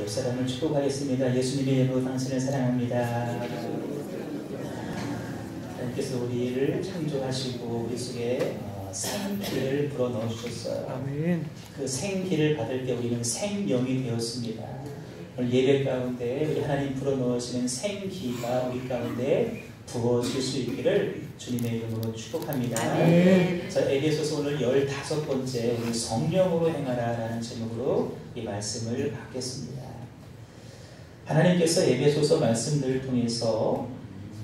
옆 사람을 축복하겠습니다. 예수님의 이름으로 당신을 사랑합니다. 하나님께서 우리를 창조하시고 우리 속에 생기를 불어넣어 주셨어요. 아멘. 그 생기를 받을 때 우리는 생명이 되었습니다. 오늘 예배 가운데 우리 하나님 불어넣으시는 생기가 우리 가운데 부어질 수 있기를 주님의 이름으로 축복합니다. 자, 에베소서 오늘 15번째 오늘 성령으로 행하라 라는 제목으로 이 말씀을 받겠습니다. 하나님께서 에베소서 말씀들을 통해서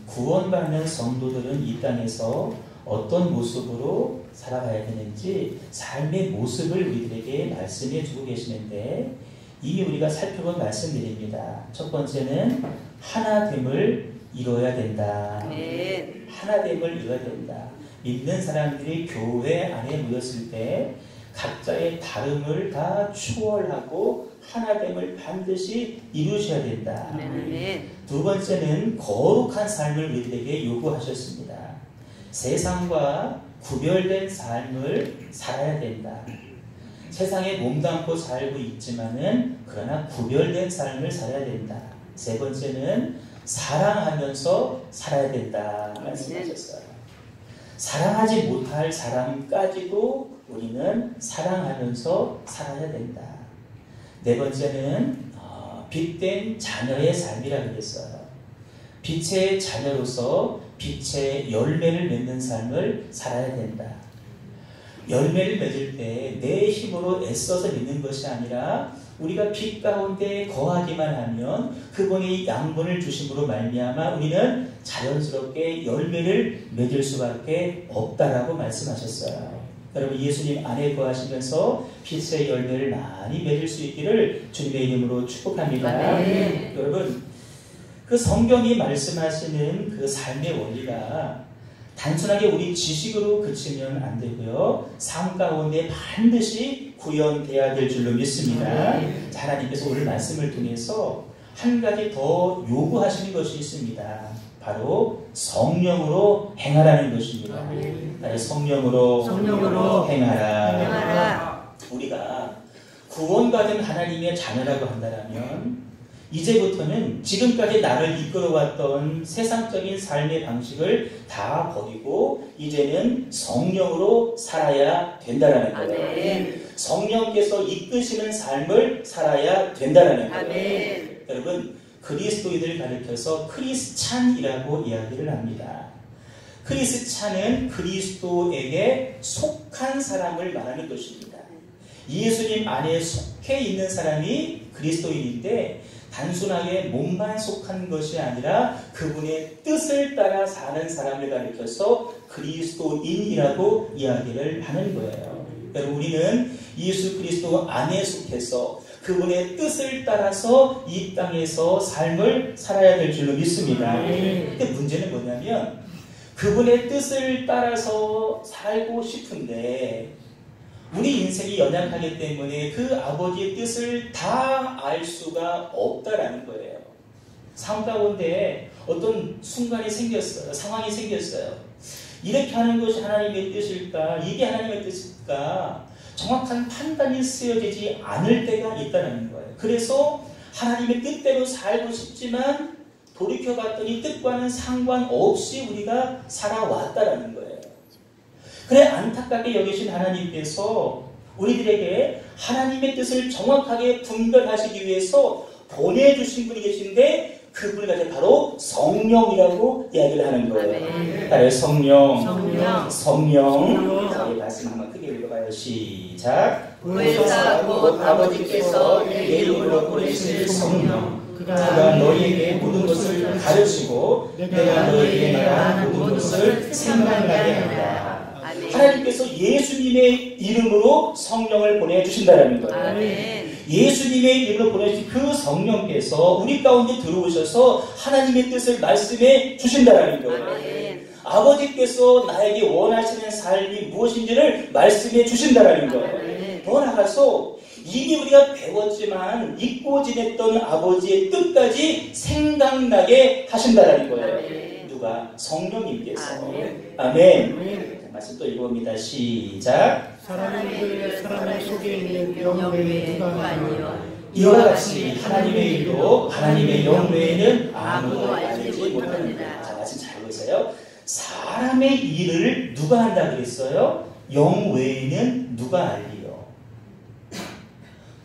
구원받는 성도들은 이 땅에서 어떤 모습으로 살아가야 되는지 삶의 모습을 우리들에게 말씀해 주고 계시는데 이미 우리가 살펴본 말씀들입니다. 첫 번째는 하나됨을 이루어야 된다. 하나됨을 이루어야 된다. 믿는 사람들이 교회 안에 모였을 때 각자의 다름을 다 추월하고 하나됨을 반드시 이루셔야 된다. 두 번째는 거룩한 삶을 우리들에게 요구하셨습니다. 세상과 구별된 삶을 살아야 된다. 세상에 몸담고 살고 있지만은 그러나 구별된 삶을 살아야 된다. 세 번째는 사랑하면서 살아야 된다 말씀하셨어요. 사랑하지 못할 사람까지도 우리는 사랑하면서 살아야 된다. 네 번째는 빛된 자녀의 삶이라고 그랬어요. 빛의 자녀로서 빛의 열매를 맺는 삶을 살아야 된다. 열매를 맺을 때 내 힘으로 애써서 맺는 것이 아니라 우리가 빛 가운데 거하기만 하면 그분이 양분을 주심으로 말미암아 우리는 자연스럽게 열매를 맺을 수밖에 없다라고 말씀하셨어요. 여러분 예수님 안에 거하시면서 빛의 열매를 많이 맺을 수 있기를 주님의 이름으로 축복합니다. 여러분 그 성경이 말씀하시는 그 삶의 원리가 단순하게 우리 지식으로 그치면 안 되고요. 삶 가운데 반드시 구현돼야 될 줄로 믿습니다. 하나님께서 오늘 말씀을 통해서 한 가지 더 요구하시는 것이 있습니다. 바로 성령으로 행하라는 것입니다. 성령으로 행하라. 우리가 구원받은 하나님의 자녀라고 한다면 이제부터는 지금까지 나를 이끌어왔던 세상적인 삶의 방식을 다 버리고 이제는 성령으로 살아야 된다는 거예요. 성령께서 이끄시는 삶을 살아야 된다는 거예요. 여러분 그리스도인을 가리켜서 크리스찬이라고 이야기를 합니다. 크리스찬은 그리스도에게 속한 사람을 말하는 것입니다. 예수님 안에 속해 있는 사람이 그리스도인인데 단순하게 몸만 속한 것이 아니라 그분의 뜻을 따라 사는 사람을 가리켜서 그리스도인이라고 이야기를 하는 거예요. 여러분 우리는 예수 그리스도 안에 속해서 그분의 뜻을 따라서 이 땅에서 삶을 살아야 될 줄로 믿습니다. 근데 문제는 뭐냐면 그분의 뜻을 따라서 살고 싶은데 우리 인생이 연약하기 때문에 그 아버지의 뜻을 다 알 수가 없다라는 거예요. 삶 가운데 어떤 순간이 생겼어요. 상황이 생겼어요. 이렇게 하는 것이 하나님의 뜻일까? 이게 하나님의 뜻일까? 정확한 판단이 쓰여지지 않을 때가 있다는 거예요. 그래서 하나님의 뜻대로 살고 싶지만 돌이켜봤더니 뜻과는 상관없이 우리가 살아왔다라는 거예요. 그래 안타깝게 여기신 하나님께서 우리들에게 하나님의 뜻을 정확하게 분별하시기 위해서 보내주신 분이 계신데 그분이 가지고 바로 성령이라고 이야기를 하는 거예요. 따라요. 성령. 자, 이 말씀 한번 크게 읽어봐요. 시작. 보혜사 곧 아버지께서 내 이름으로 보내실 성령 그가 너희에게 모든 것을 가르치고 내가 너희에게 말한 모든 것을 생각나게 한다. 하나님께서 예수님의 이름으로 성령을 보내주신다는 거예요. 예수님의 이름으로 보내주신 그 성령께서 우리 가운데 들어오셔서 하나님의 뜻을 말씀해 주신다는 거예요. 아버지께서 나에게 원하시는 삶이 무엇인지를 말씀해 주신다는 거예요. 더 나아가서 이미 우리가 배웠지만 잊고 지냈던 아버지의 뜻까지 생각나게 하신다는 거예요. 누가? 성령님께서. 아멘. 말씀 또 읽어봅니다. 시작. 사람의 속에 있는 영혼의 누가 아니요 이와 같이 하나님의 일도 하나님의 영 외에는 아무도 알지 못합니다. 자, 말씀 잘 보세요. 사람의 일을 누가 한다 그랬어요? 영 외에는 누가 알리요?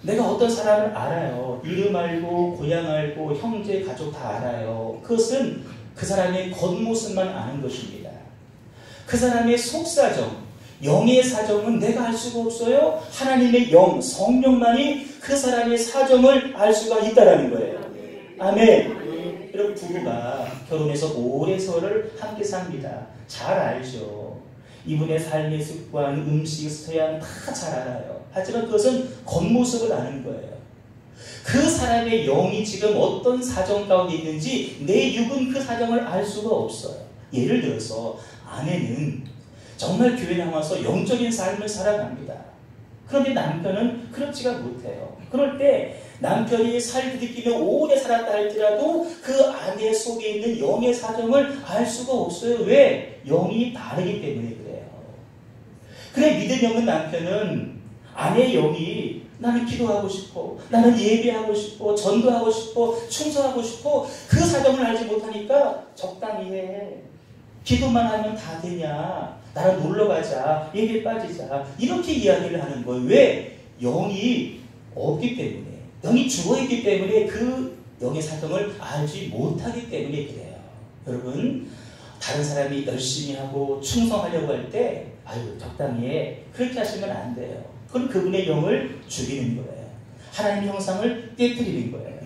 내가 어떤 사람을 알아요. 이름 알고 고향 알고 형제 가족 다 알아요. 그것은 그 사람의 겉모습만 아는 것입니다. 그 사람의 속사정, 영의 사정은 내가 알 수가 없어요. 하나님의 영, 성령만이 그 사람의 사정을 알 수가 있다는 거예요. 아멘. 여러분, 부부가 결혼해서 오래 서로를 함께 삽니다. 잘 알죠. 이분의 삶의 습관, 음식, 서양 다 잘 알아요. 하지만 그것은 겉모습을 아는 거예요. 그 사람의 영이 지금 어떤 사정 가운데 있는지 내 육은 그 사정을 알 수가 없어요. 예를 들어서 아내는 정말 교회 나와서 영적인 삶을 살아갑니다. 그런데 남편은 그렇지가 못해요. 그럴 때 남편이 살부딪히며 오래 살았다 할지라도 그 아내 속에 있는 영의 사정을 알 수가 없어요. 왜? 영이 다르기 때문에 그래요. 그래, 믿음이 없는 남편은 아내의 영이 나는 기도하고 싶어, 나는 예배하고 싶어, 전도하고 싶어, 충성하고 싶어, 그 사정을 알지 못하니까 적당히 해. 기도만 하면 다 되냐, 나랑 놀러 가자, 예배 빠지자, 이렇게 이야기를 하는 거예요. 왜? 영이 없기 때문에, 영이 죽어있기 때문에 그 영의 사정을 알지 못하기 때문에 그래요. 여러분, 다른 사람이 열심히 하고 충성하려고 할 때 아유 적당히 해, 그렇게 하시면 안 돼요. 그건 그분의 영을 죽이는 거예요. 하나님의 형상을 깨뜨리는 거예요.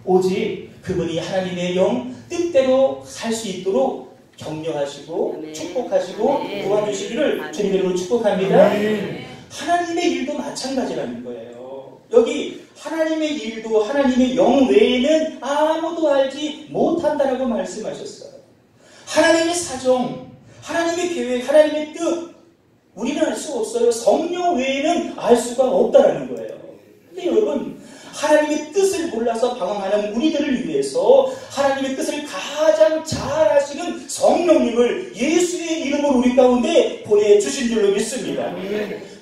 오직 그분이 하나님의 영 뜻대로 살 수 있도록 격려하시고 아멘. 축복하시고 아멘. 도와주시기를 주님의 이름으로 축복합니다. 아멘. 하나님의 일도 마찬가지라는 거예요. 여기 하나님의 일도 하나님의 영 외에는 아무도 알지 못한다라고 말씀하셨어요. 하나님의 사정, 하나님의 계획, 하나님의 뜻, 우리는 알 수가 없어요. 성령 외에는 알 수가 없다라는 거예요. 근데 여러분, 하나님의 뜻을 몰라서 방황하는 우리들을 위해서 하나님의 뜻을 가장 잘 아시는 성령님을 예수의 이름으로 우리 가운데 보내주신 줄로 믿습니다.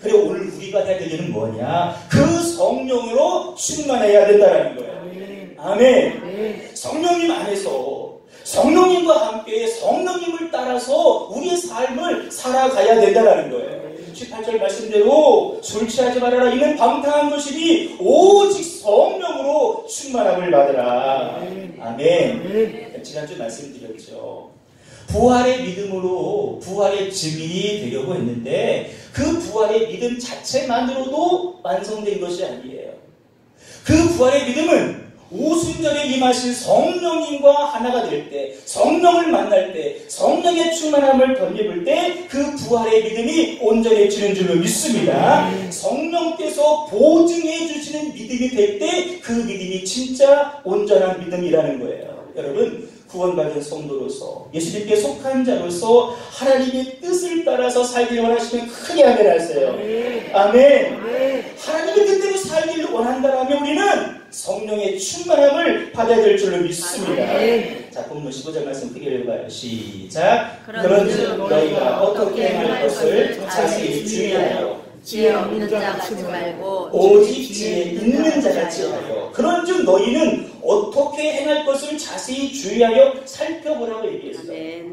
그래, 오늘 우리가 해야 될 일은 뭐냐? 그 성령으로 충만해야 된다는 거예요. 아멘. 성령님 안에서 성령님과 함께 성령님을 따라서 우리의 삶을 살아가야 된다는 거예요. 18절 말씀대로 술 취하지 말아라. 이는 방탕한 것이니 오직 성령으로 충만함을 받으라. 아멘. 지난주 말씀드렸죠. 부활의 믿음으로 부활의 증인이 되려고 했는데 그 부활의 믿음 자체만으로도 완성된 것이 아니에요. 그 부활의 믿음은 오순절에 임하신 성령님과 하나가 될 때, 성령을 만날 때, 성령의 충만함을 덧입을 때 그 부활의 믿음이 온전해지는 줄로 믿습니다. 성령께서 보증해 주시는 믿음이 될 때 그 믿음이 진짜 온전한 믿음이라는 거예요. 여러분, 구원받은 성도로서 예수님께 속한 자로서 하나님의 뜻을 따라서 살기를 원하시면 크게 아멘 하세요. 아멘. 하나님의 뜻대로 살기를 원한다면 우리는 성령의 충만함을 받아야 될 줄로 믿습니다. 자, 본문 15절 말씀 크게 읽어봐요. 시작. 그런즉 너희가 어떻게 할 것을 자세히 주의하여 지혜 없는 자 같이 말고 오직 지혜 있는 자 같이 하여. 그런즉 너희는 어떻게 행할 것을 자세히 주의하여 살펴보라고 얘기했어요.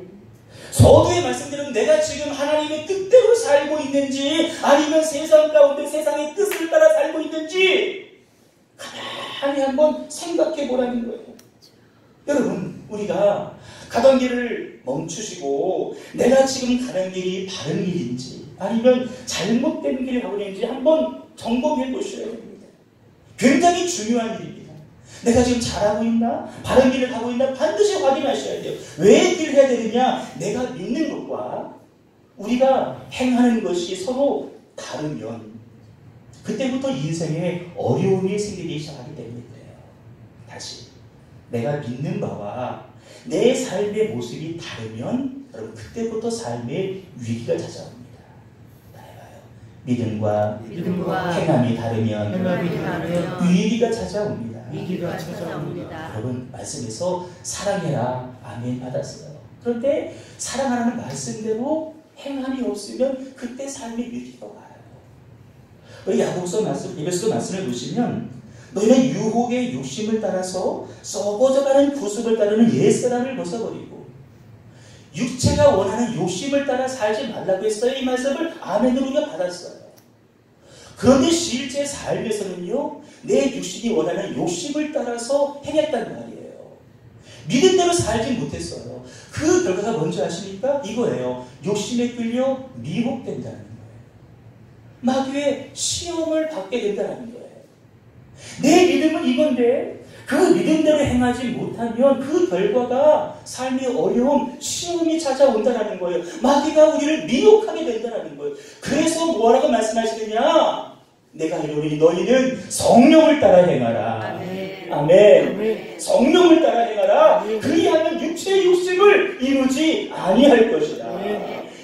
서두에 말씀드린 내가 지금 하나님의 뜻대로 살고 있는지 아니면 세상 가운데 세상의 뜻을 따라 살고 있는지 가만히 한번 생각해 보라는 거예요. 여러분, 우리가 가던 길을 멈추시고 내가 지금 가는 길이 바른 길인지 아니면 잘못된 길을 가고 있는지 한번 점검해 보셔야 됩니다. 굉장히 중요한 일입니다. 내가 지금 잘하고 있나? 바른 길을 가고 있나? 반드시 확인하셔야 돼요. 왜 길을 해야 되느냐? 내가 믿는 것과 우리가 행하는 것이 서로 다르면 그때부터 인생에 어려움이 생기기 시작하기 때문이에요. 다시, 내가 믿는 바와 내 삶의 모습이 다르면 여러분 그때부터 삶의 위기가 찾아옵니다. 믿음과 행함이 다르면 위기가 찾아옵니다. 여러분, 말씀에서 사랑해라. 아멘 받았어요. 그런데 사랑하라는 말씀대로 행함이 없으면 그때 삶의 위기가 와요. 야고보서 말씀, 에베소서 말씀을 보시면 너희는 유혹의 욕심을 따라서 썩어져가는 구습을 따르는 옛사람을 벗어버리고 육체가 원하는 욕심을 따라 살지 말라고 했어요. 이 말씀을 아멘으로 우리가 받았어요. 그런데 실제 삶에서는요, 내 육신이 원하는 욕심을 따라서 행했단 말이에요. 믿음대로 살지 못했어요. 그 결과가 뭔지 아십니까? 이거예요. 욕심에 끌려 미혹된다는 거예요. 마귀의 시험을 받게 된다는 거예요. 내 믿음은 이건데 그 믿음대로 행하지 못하면 그 결과가 삶의 어려움, 시험이 찾아온다는 거예요. 마귀가 우리를 미혹하게 된다는 거예요. 그래서 뭐라고 말씀하시느냐? 내가 이르노니 너희는 성령을 따라 행하라. 아멘. 아멘. 성령을 따라 행하라. 그리하면 육체의 욕심을 이루지 아니할 것이다.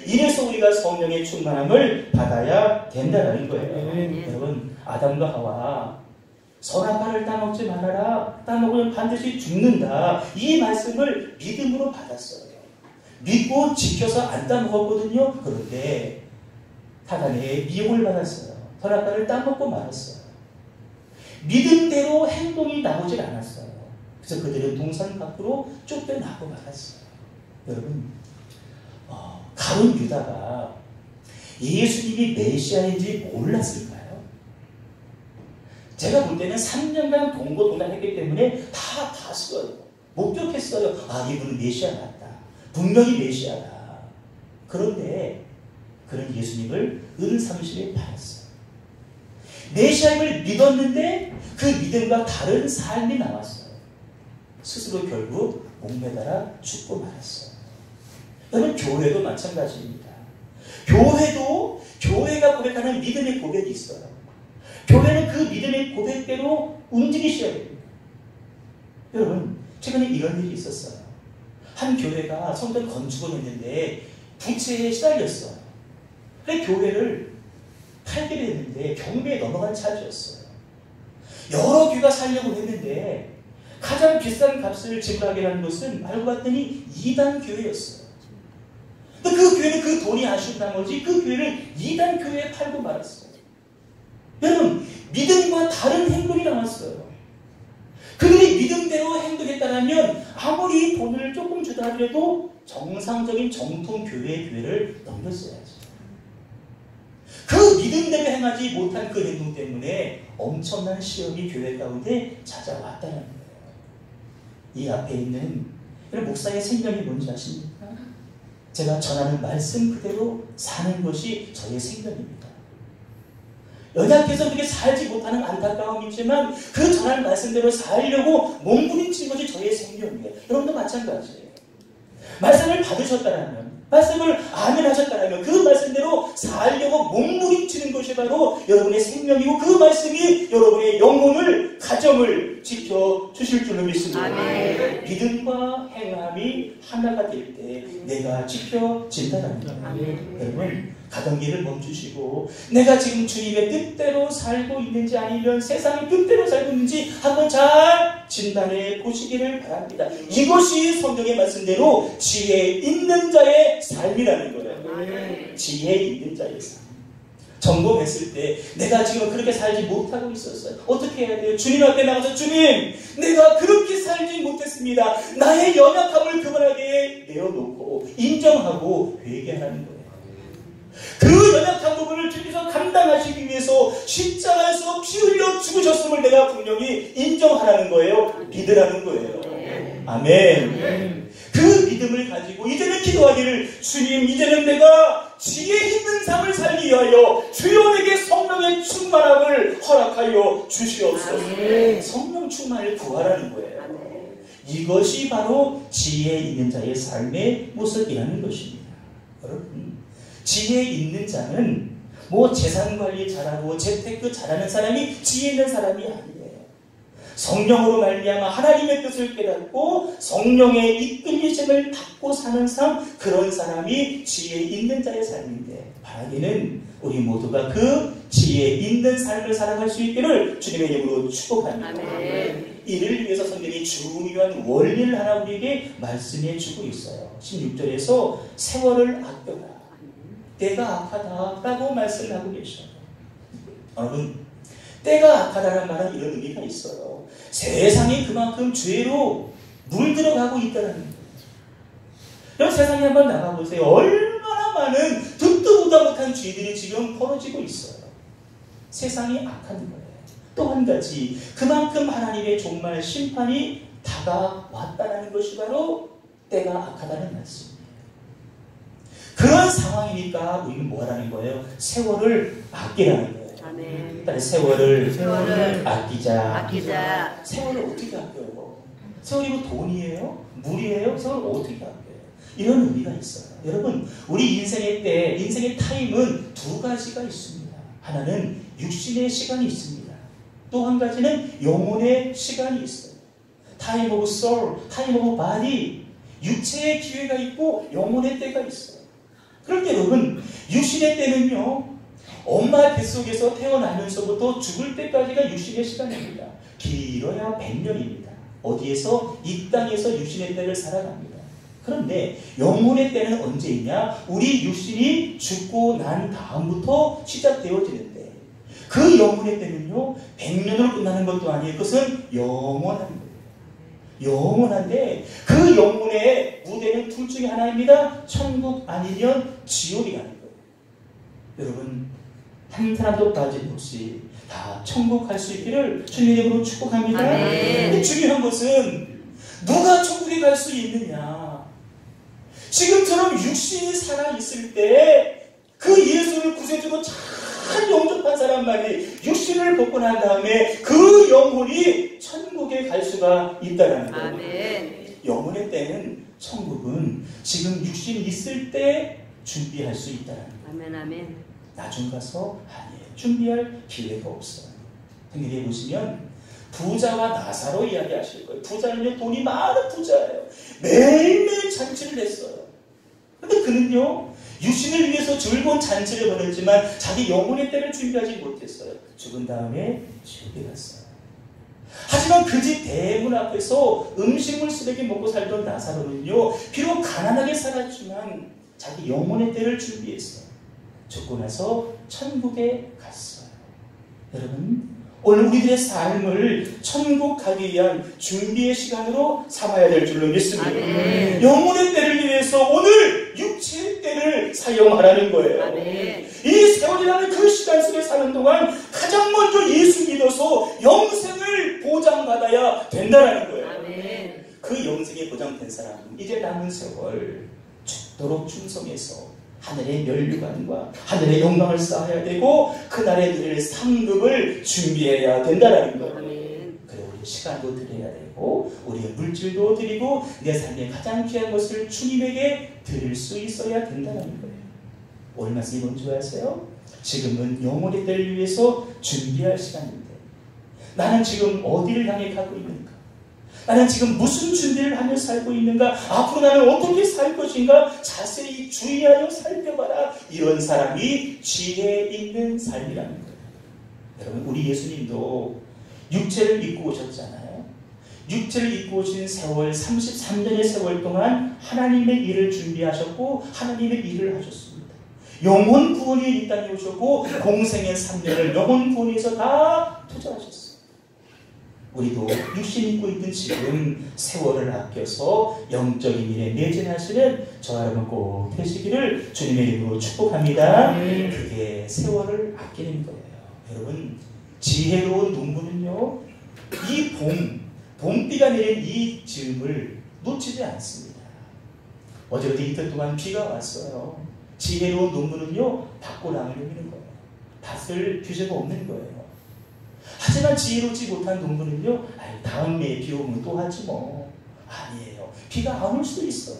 이래서 우리가 성령의 충만함을 받아야 된다는 거예요. 여러분, 아담과 하와 선악과를 따먹지 말아라. 따먹으면 반드시 죽는다. 이 말씀을 믿음으로 받았어요. 믿고 지켜서 안 따먹었거든요. 그런데 사단의 미혹을 받았어요. 선악과를 따먹고 말았어요. 믿음대로 행동이 나오질 않았어요. 그래서 그들은 동산 밖으로 쫓겨나고 말았어요. 여러분, 가룟 유다가 예수님이 메시아인지 몰랐을까요? 제가 볼 때는 3년간 동고동락했기 때문에 다 봤어요. 목격했어요. 아, 이분은 메시아 맞다. 분명히 메시아다. 그런데 그는 예수님을 은삼십에 팔았어요. 메시아임을 믿었는데 그 믿음과 다른 삶이 나왔어요. 스스로 결국 목매달아 죽고 말았어요. 여러분, 교회도 마찬가지입니다. 교회가 고백하는 믿음의 고백이 있어요. 교회는 그 믿음의 고백대로 움직이셔야 됩니다. 여러분, 최근에 이런 일이 있었어요. 한 교회가 성전 건축을 했는데 부채에 시달렸어요. 그래서 교회를 팔기로 했는데 경매에 넘어간 차지였어요. 여러 교회가 살려고 했는데 가장 비싼 값을 지불하게 한 것은 알고 봤더니 2단 교회였어요. 근데 그 교회는 그 돈이 아쉬운 나머지 그 교회를 2단 교회에 팔고 말았어요. 여러분, 믿음과 다른 행동이 나왔어요. 그들이 믿음대로 행동했다면 아무리 돈을 조금 주다 하더라도 정상적인 정통 교회를 넘겼어야지. 그 믿음대로 행하지 못한 그 행동 때문에 엄청난 시험이 교회 가운데 찾아왔다는 거예요. 이 앞에 있는 목사의 생명이 뭔지 아십니까? 제가 전하는 말씀 그대로 사는 것이 저의 생명입니다. 연약해서 그렇게 살지 못하는 안타까움이 있지만 그 전하는 말씀대로 살려고 몸부림치는 것이 저의 생명이에요. 여러분도 마찬가지예요. 말씀을 받으셨다면, 말씀을 아멘하셨다면 그 말씀대로 살려고 몸부림치는 것이 바로 여러분의 생명이고 그 말씀이 여러분의 영혼을, 가정을 지켜주실 줄로 믿습니다. 아멘. 믿음과 행함이 하나가 될 때 내가 지켜진다는 거예요. 여러분, 가던 길을 멈추시고 내가 지금 주님의 뜻대로 살고 있는지 아니면 세상의 뜻대로 살고 있는지 한번 잘 진단해 보시기를 바랍니다. 이것이 성경의 말씀대로 지혜 있는 자의 삶이라는 거예요. 지혜 있는 자의 삶. 점검했을 때 내가 지금 그렇게 살지 못하고 있었어요. 어떻게 해야 돼요? 주님 앞에 나가서 주님, 내가 그렇게 살지 못했습니다. 나의 연약함을 그분에게 내어놓고 인정하고 회개하라는 거예요. 그 연약한 부분을 주님께서 감당하시기 위해서 십자가에서 피 흘려 죽으셨음을 내가 분명히 인정하라는 거예요. 믿으라는 거예요. 아멘. 그 믿음을 가지고 이제는 기도하기를, 주님, 이제는 내가 지혜 있는 삶을 살기 위하여 주여 내게 성령의 충만함을 허락하여 주시옵소서. 성령 충만을 구하라는 거예요. 이것이 바로 지혜 있는 자의 삶의 모습이라는 것입니다. 여러분, 지혜 있는 자는 뭐 재산관리 잘하고 재테크 잘하는 사람이 지혜 있는 사람이 아니에요. 성령으로 말미암아 하나님의 뜻을 깨닫고 성령의 이끌리심을 받고 사는 삶, 그런 사람이 지혜 있는 자의 삶인데, 바라기는 우리 모두가 그 지혜 있는 삶을 살아갈 수 있기를 주님의 이름으로 축복합니다. 아멘. 이를 위해서 성경이 중요한 원리를 하나 우리에게 말씀해 주고 있어요. 16절에서 세월을 아껴라, 때가 악하다 라고 말씀을 하고 계셔요. 여러분, 때가 악하다는 말은 이런 의미가 있어요. 세상이 그만큼 죄로 물들어가고 있다는 거예요. 여러분 세상에 한번 나가보세요. 얼마나 많은 듣도 보다 못한 죄들이 지금 벌어지고 있어요. 세상이 악한 거예요. 또 한 가지 그만큼 하나님의 종말 심판이 다가왔다는 것이 바로 때가 악하다는 말씀이에요. 그런 상황이니까 우리는 뭐 하라는 거예요? 세월을 아끼라는 거예요. 아멘. 세월을 아끼자. 세월을 어떻게 아껴요? 세월이 뭐 돈이에요? 물이에요? 세월을 어떻게 아껴요? 이런 의미가 있어요. 여러분 우리 인생의 때, 인생의 타임은 두 가지가 있습니다. 하나는 육신의 시간이 있습니다. 또 한 가지는 영혼의 시간이 있어요. Time of soul, time of body. 육체의 기회가 있고 영혼의 때가 있어요. 그런데 여러분 육신의 때는요, 엄마 뱃속에서 태어나면서부터 죽을 때까지가 육신의 시간입니다. 길어야 100년입니다. 어디에서? 이 땅에서 육신의 때를 살아갑니다. 그런데 영혼의 때는 언제 있냐? 우리 육신이 죽고 난 다음부터 시작되어지는데 그 영혼의 때는요 100년으로 끝나는 것도 아니에요. 그것은 영원한 거예요. 영원한데 그 영혼의 무대는 둘 중에 하나입니다. 천국 아니면 지옥이 가는 거예요. 여러분 한 사람도 빠짐없이 다 천국 갈 수 있기를 주님의 이름으로 축복합니다. 근데 중요한 것은 누가 천국에 갈 수 있느냐? 지금처럼 육신이 살아있을 때 그 예수를 구세주로 잘 영접한 사람만이 육신을 벗고 난 다음에 그 영혼이 천국에 갈 수가 있다는 거예요. 아멘. 영혼의 때는 천국은 지금 육신이 있을 때 준비할 수 있다는 거예요. 아멘. 나중 가서 아니에요. 준비할 기회가 없어요. 성경에 보시면 부자와 나사로 이야기하실 거예요. 부자는요 돈이 많은 부자예요. 매일매일 잔치를 했어요. 근데 그는요 육신을 위해서 즐거운 잔치를 벌였지만 자기 영혼의 때를 준비하지 못했어요. 죽은 다음에 지옥에 갔어요. 하지만 그 집 대문 앞에서 음식물 쓰레기 먹고 살던 나사로는요 비록 가난하게 살았지만 자기 영혼의 때를 준비했어요. 죽고 나서 천국에 갔어요. 여러분 오늘 우리들의 삶을 천국 가기 위한 준비의 시간으로 삼아야 될 줄로 믿습니다. 아멘. 영혼의 때를 위해서 오늘 육체의 때를 사용하라는 거예요. 아멘. 이 세월이라는 그 시간 속에 사는 동안 가장 먼저 예수 믿어서 영생을 보장받아야 된다는 거예요. 아멘. 그 영생이 보장된 사람은 이제 남은 세월 죽도록 충성해서 하늘의 면류관과 하늘의 영광을 쌓아야 되고 그날에 누릴 상급을 준비해야 된다는 거예요. 그래 우리 시간도 드려야 되고 우리의 물질도 드리고 내 삶의 가장 귀한 것을 주님에게 드릴 수 있어야 된다는 거예요. 오늘 말씀이 뭔지 아세요? 지금은 영혼의 때를 위해서 준비할 시간인데 나는 지금 어디를 향해 가고 있는가? 나는 지금 무슨 준비를 하며 살고 있는가? 앞으로 나는 어떻게 살 것인가? 자세히 주의하여 살펴봐라. 이런 사람이 지혜 있는 삶이라는 거예요. 여러분 우리 예수님도 육체를 입고 오셨잖아요. 육체를 입고 오신 세월 33년의 세월 동안 하나님의 일을 준비하셨고 하나님의 일을 하셨습니다. 영혼 구원에 이 땅에 오셨고 공생의 3년을 영혼 구원에서 다 투자하셨어요. 우리도 육신 입고 있는 지금 세월을 아껴서 영적인 일에 매진하시는 저와 여러분 꼭 되시기를 주님의 이름으로 축복합니다. 그게 세월을 아끼는 거예요. 여러분 지혜로운 농부는요 이 봄비가 내린 이 즈음을 놓치지 않습니다. 어제부터 이틀 동안 비가 왔어요. 지혜로운 농부는요 밭고랑을 여기는 거예요. 밭을 규제가 없는 거예요. 하지만 지혜롭지 못한 농부는요 다음에 비 오면 또 하지 뭐. 아니에요. 비가 안 올 수도 있어요.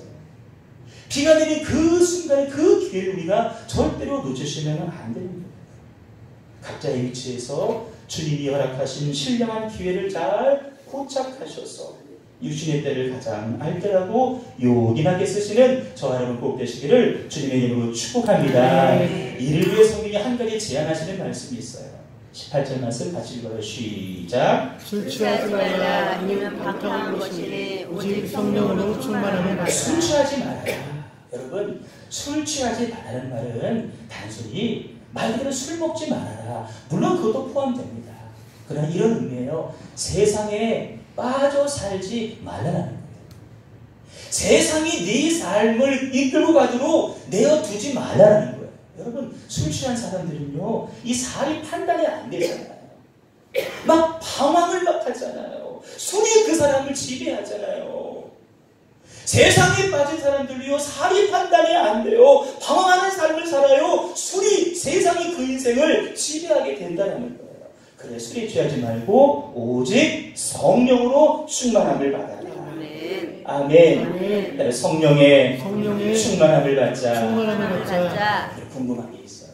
비가 내린 그 순간에 그 기회를 우리가 절대로 놓치시면 안 되는 거예요. 각자의 위치에서 주님이 허락하신 신령한 기회를 잘 포착하셔서 육신의 때를 가장 알뜰하고 요긴하게 쓰시는 저와 여러분 꼭 되시기를 주님의 이름으로 축복합니다. 이를 위해 성경이 한 가지 제안하시는 말씀이 있어요. 18절 말씀 같이 읽어요. 시작. 술 취하지 말라. 이는 방탕한 것이니 오직 성령으로 충만함을 받으라. 술 취하지 말아라. 여러분 술 취하지 말라는 말은 단순히 말 그대로 술 먹지 말아라. 물론 그것도 포함됩니다. 그러나 이런 의미예요. 세상에 빠져 살지 말라는 거예요. 세상이 네 삶을 이끌고 가도록 내어두지 말라는 거예요. 여러분, 술 취한 사람들은요, 이 살이 판단이 안 되잖아요. 막 방황을 막 하잖아요. 술이 그 사람을 지배하잖아요. 세상에 빠진 사람들이요, 살이 판단이 안 돼요. 방황하는 삶을 살아요. 술이, 세상이 그 인생을 지배하게 된다는 거예요. 그래, 술에 취하지 말고 오직 성령으로 충만함을 받아라. 아멘. 성령의 충만함을 받자. 궁금한 게 있어요.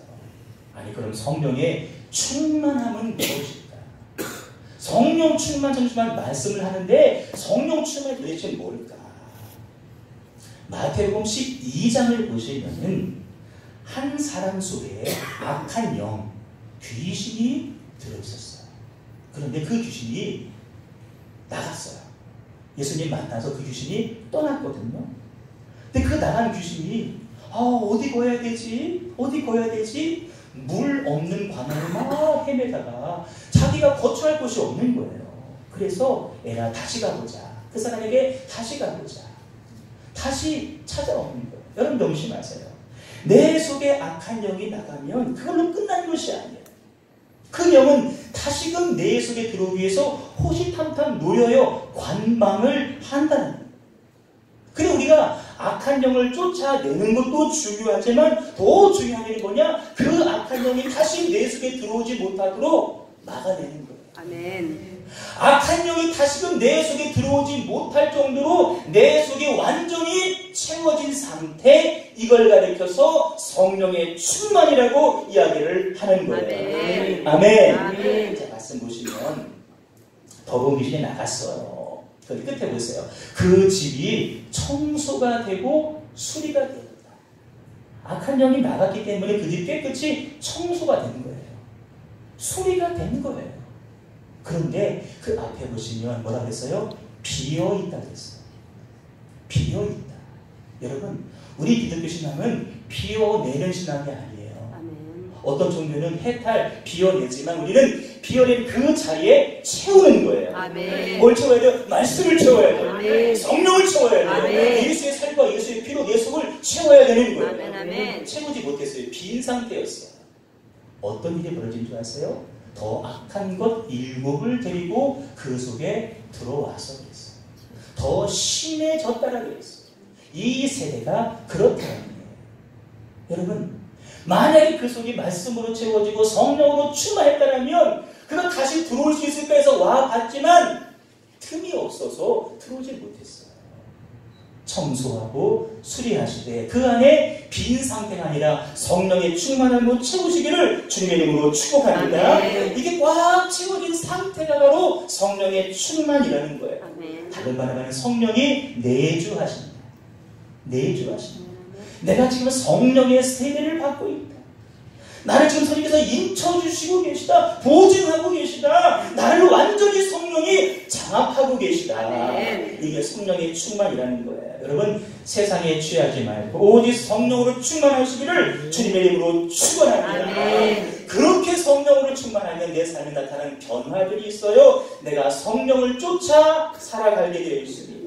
아니, 그럼 성령의 충만함은 무엇일까? 성령 충만 말씀을 하는데 성령 충만이 도대체 뭘까? 마태복음 12장을 보시면은 한 사람 속에 악한 영, 귀신이 들어있었어요. 그런데 그 귀신이 나갔어요. 예수님 만나서 그 귀신이 떠났거든요. 근데 그 나간 귀신이 어디 거야 되지? 어디 거야 되지? 물 없는 광야를 막 헤매다가 자기가 거처할 곳이 없는 거예요. 그래서 에라 다시 가보자. 그 사람에게 다시 가보자. 다시 찾아오는 거예요. 여러분 명심하세요. 내 속에 악한 영이 나가면 그걸로 끝난 것이 아니에요. 그 영은 다시금 내 속에 들어오기 위해서 호시탐탐 노려요. 관망을 한다는 거예요. 그래, 우리가 악한 영을 쫓아내는 것도 중요하지만 더 중요한 게 뭐냐? 그 악한 영이 다시 내 속에 들어오지 못하도록 막아내는 거예요. 아멘. 악한 영이 다시금 내 속에 들어오지 못할 정도로 내 속에 완전히 채워진 상태, 이걸 가리켜서 성령의 충만이라고 이야기를 하는 거예요. 아멘. 자, 말씀 보시면 더러운 귀신이 나갔어요. 거기 끝에 보세요. 그 집이 청소가 되고 수리가 됩니다. 악한 영이 나갔기 때문에 그 집 깨끗이 청소가 되는 거예요. 수리가 되는 거예요. 그런데 그 앞에 보시면 뭐라 그랬어요? 비어있다 그랬어요. 비어있다. 여러분, 우리 기독교 신앙은 비워내는 신앙이 아니에요. 아멘. 어떤 종교는 해탈, 비워내지만 우리는 비워낸 그 자리에 채우는 거예요. 아멘. 뭘 채워야 돼요? 말씀을 채워야 돼요. 아멘. 성령을 채워야 돼요. 아멘. 예수의 살과 예수의 피로 내 속을 채워야 되는 거예요. 아멘. 아멘. 채우지 못했어요. 빈 상태였어요. 어떤 일이 벌어진 줄 아세요? 더 악한 것 7을 데리고 그 속에 들어와서 그랬어요. 더 심해졌다라 그랬어요. 이 세대가 그렇다는 거예요. 여러분, 만약에 그 속이 말씀으로 채워지고 성령으로 충만했다면 그가 다시 들어올 수 있을까 해서 와봤지만 틈이 없어서 들어오지 못했어요. 청소하고 수리하시되 그 안에 빈 상태가 아니라 성령의 충만함으로 채우시기를 주님의 이름으로 축복합니다. 아멘. 이게 꽉 채워진 상태가 바로 성령의 충만이라는 거예요. 아멘. 다른 말하면 성령이 내주하십니다. 내주하십니다. 내가 지금 성령의 세례를 받고 있다. 나를 지금 성령께서 인쳐주시고 계시다. 보증하고 계시다. 나를 완전히 성령이 장악하고 계시다. 아멘. 이게 성령의 충만이라는 거예요. 여러분, 세상에 취하지 말고 오직 성령으로 충만하시기를 주님의 이름으로 축원합니다. 아멘. 그렇게 성령으로 충만하면 내 삶에 나타나는 변화들이 있어요. 내가 성령을 쫓아 살아가게 되어 있습니다.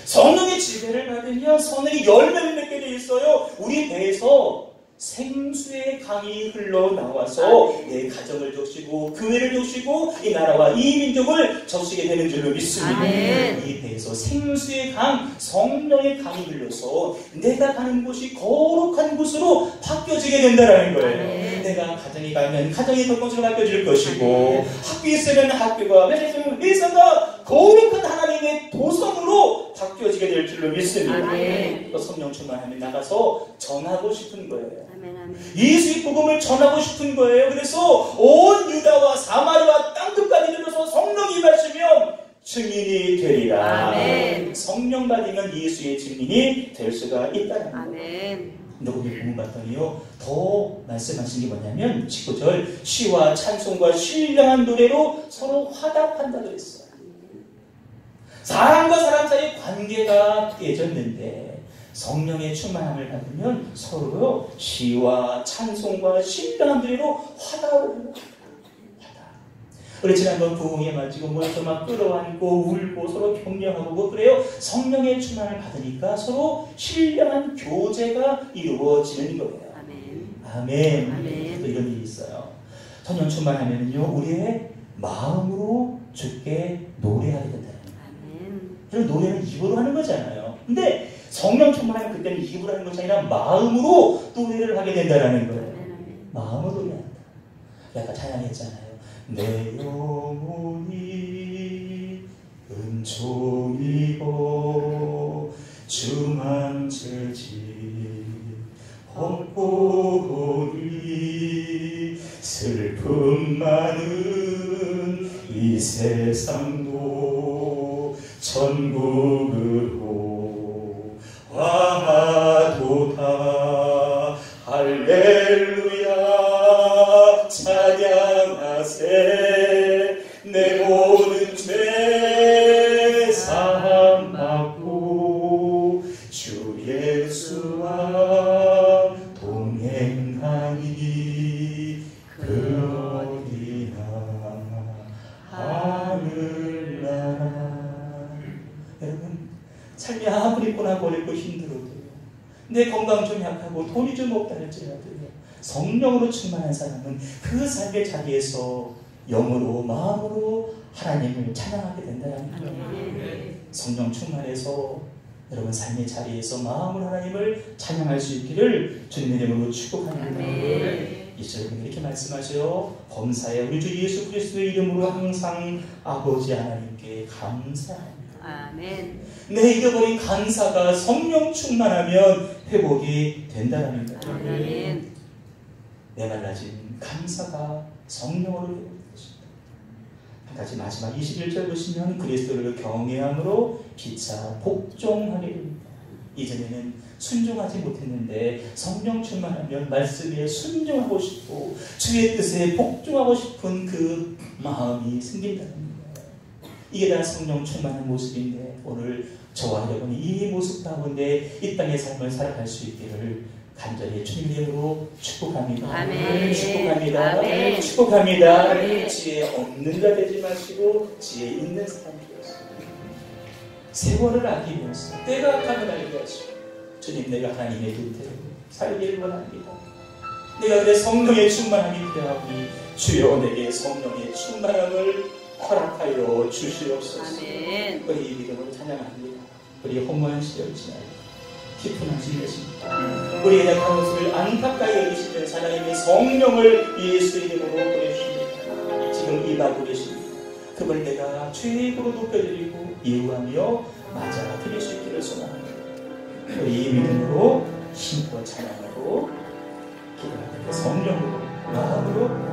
성령의 지배를 받으면 성령이 열매를 맺게 되어 있어요. 우리 배에서 생수의 강이 흘러나와서 내 가정을 적시고 교회를 적시고 이 나라와 이 민족을 적시게 되는 줄로 믿습니다. 아멘. 이 배에서 생수의 강, 성령의 강이 흘러서 내가 가는 곳이 거룩한 곳으로 바뀌어지게 된다는 거예요. 아멘. 내가 가정에 가면 가정이 덕공으로 바뀌어질 것이고, 학교에 있으면 학교가, 회사가 거룩한 하나님의 도성으로 바뀌어지게 될 줄로 믿습니다. 아멘. 또 성령 충만하면 나가서 전하고 싶은 거예요. 아멘, 아멘. 예수의 복음을 전하고 싶은 거예요. 그래서 온 유다와 사마리아 땅끝까지 이르러서 성령이 임하시면 증인이 되리라. 아멘. 성령 받으면 예수의 증인이 될 수가 있다는 거예요. 아멘. 근데 거기 본문 봤더니요, 더 말씀하신 게 뭐냐면 19절, 시와 찬송과 신령한 노래로 서로 화답한다 그랬어요. 사람과 사람 사이의 관계가 깨졌는데 성령의 충만함을 받으면 서로 시와 찬송과 신령한 노래로 화답을 합니다. 우리 지난번 부흥에 맞지고 모여서 막 끌어안고 울고 서로 격려하고 뭐 그래요. 성령의 충만을 받으니까 서로 신령한 교제가 이루어지는 거예요. 아멘. 아멘. 또 이런 일이 있어요. 성령 충만하면요 우리의 마음으로 주께 노래하게 된다는 거예요. 이런 노래는 입으로 하는 거잖아요. 근데 성령 충만하면 그때는 입으로 하는 것이 아니라 마음으로 노래를 하게 된다는 거예요. 마음으로 노래한다. 아까 찬양했잖아요. 내 영혼이 은총이고 주만체지 헛보니 슬픔 많은 이 세상도 천국으로 와도다. 할렐루야 찬양하세. 내 모든 죄 사함 받고 주 예수와 동행하니 그 어디나 하늘나라. 여러분 삶이 아무리 고나고 어렵고 힘들어도 내 건강 좀 약하고 돈이 좀 없다 할지라도 성령으로 충만한 사람은 그 삶의 자리에서 영으로 마음으로 하나님을 찬양하게 된다는 거예요. 성령 충만해서 여러분 삶의 자리에서 마음으로 하나님을 찬양할 수 있기를 주님의 이름으로 축복합니다. 이 절에 이렇게 말씀하세요. 범사에 우리 주 예수 그리스도의 이름으로 항상 아버지 하나님께 감사합니다. 아멘. 내 잃어버린 감사가 성령 충만하면 회복이 된다는 거예요. 아멘. 메말라진 감사가 성령으로 회복될 것입니다. 한 가지 마지막 21절 보시면 그리스도를 경외함으로 피차 복종하게 됩니다. 이전에는 순종하지 못했는데 성령 충만하면 말씀에 순종하고 싶고 주의 뜻에 복종하고 싶은 그 마음이 생긴다는 거예요. 이게 다 성령 충만한 모습인데 오늘 저와 여러분이 이 모습 가운데 이 땅의 삶을 살아갈 수 있기를 간절히 주님의 이름으로 축복합니다. 아멘. 축복합니다. 아멘. 축복합니다. 아멘. 지혜 없는 자 되지 마시고 지혜 있는 사람 되었습니다. 세월을 아끼면서 때가 가면 알게 하시고 주님 내가 하나님의 뜻대로 살기를 원합니다. 내가 그래 성령의 충만함이 필요하니 주여 내게 성령의 충만함을 허락하여 주시옵소서. 아멘. 우리 이 믿음을 찬양합니다. 우리 허무한 시절 지나요. 깊은 한숨 내십니다. 우리의 약한 모습을 안타까이 여기시는 하나님의 성령을 예수 이름으로 보내주십니다. 지금 임하고 계십니다. 그걸 내가 최고로 높여드리고 이유하며 맞아 드릴 수 있기를 소망합니다. 우리 이 믿음으로 힘껏 찬양하고 기도하는 성령으로 마음으로